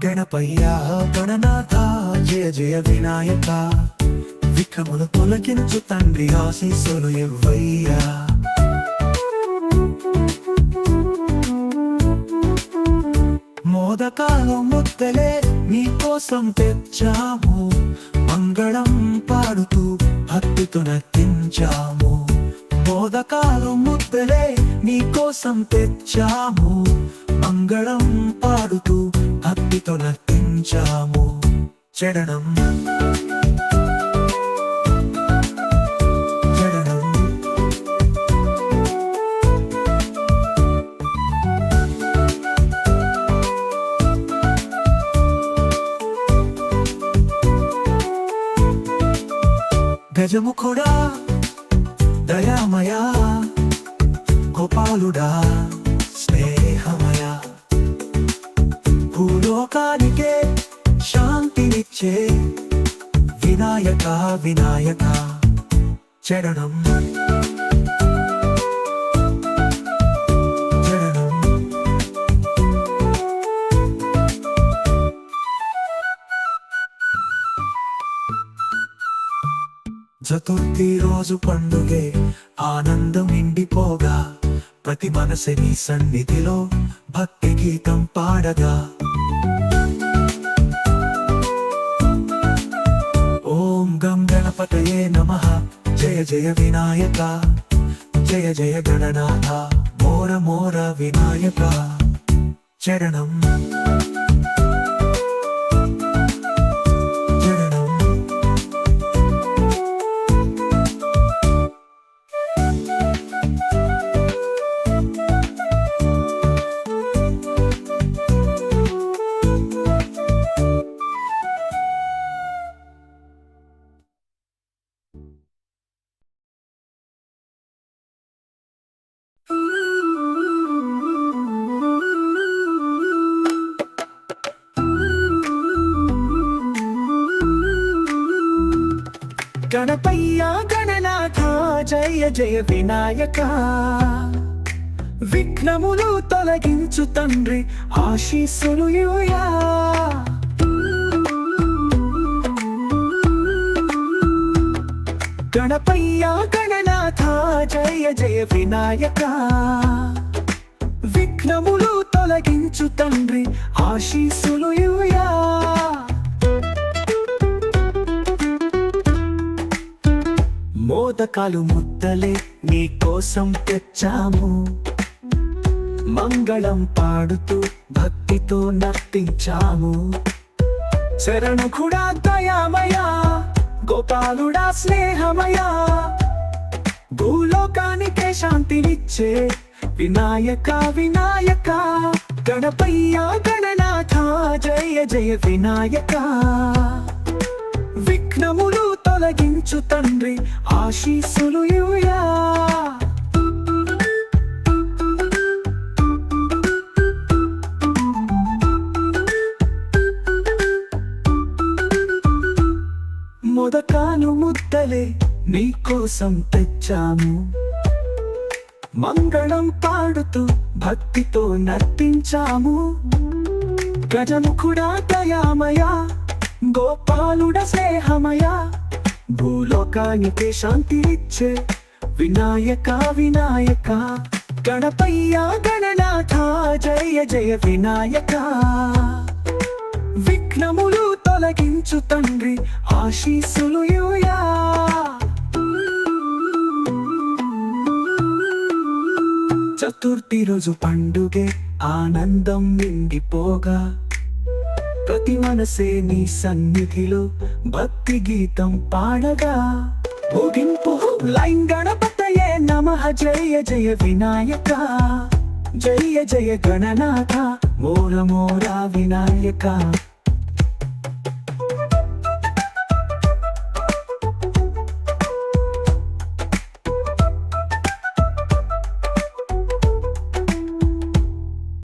గణపయ్య గణనాథ జయ జయ వినాయక విక్రములు తొలగించు తండ్రి ఆశీస్సులు ఇవ్వయ్యా మోదకాలు ముద్దలే నీకోసం తెచ్చాము మంగళం పాడుతూ భక్తితో నర్తించాము మోదకాలు ముద్దలే నీకోసం తెచ్చాము మంగళం పాడుతూ భక్తితో నర్తించాము చరణం గజముఖుడా దయామయా గోపాలుడా స్నేహమయా భూలోకానికే శాంతినిచ్చే వినాయక వినాయక చరణం చతుర్థి రోజు పండుగే ఆనందం నిండిపోగా ప్రతి మనసిని సన్నిధిలో భక్తి గీతం పాడగా ఓం గం గణపతయే నమః జయ జయ వినాయక జయ జయ గణనాథ మోర మోర వినాయక చరణం గణపయ్య గణనాథ జయ జయ వినాయక విఘ్నములు తొలగించు తండ్రి ఆశీస్సులు ఇవ్వయ్యా గణపయ్య గణనాథ జయ జయ వినాయక విఘ్నములు తొలగించు తండ్రి ఆశీస్సులు ఇవ్వయ్యా మోదకాలు ముద్దలే నీకోసం తెచ్చాము మంగళం పాడుతూ భక్తితో నర్తించాము శరణుడా దయామయా గోపాలుడా స్నేహమయా భూలోకానికే శాంతినిచ్చే వినాయక వినాయక గణపయ్య గణనాథ జయ జయ వినాయక విఘ్నములు తొలగించు తండ్రి ఆశీస్సులు ఇవ్వయ్యా మొదకాను ముద్దలే నీకోసం తెచ్చాము మంగళం పాడుతూ భక్తితో నర్తించాము గజముఖుడా దయామయా గోపాలుడ స్నేహమయా భూలోకానికి శాంతినిచ్చే వినాయక వినాయక గణపయ్య గణనాథ జయ జయ వినాయక విఘ్నములు తొలగించు తండ్రి ఆశీస్సులు ఇవ్వయ్యా చతుర్థి రోజు పండుగే ఆనందం నిండిపోగా ప్రతి మనసే నీ సన్నిధిలో భక్తి గీతం పాడగా భోగింపు లైన్ గణపతయే నమః జయ జయ వినాయక జయ జయ గణనాథ మోర మోర వినాయక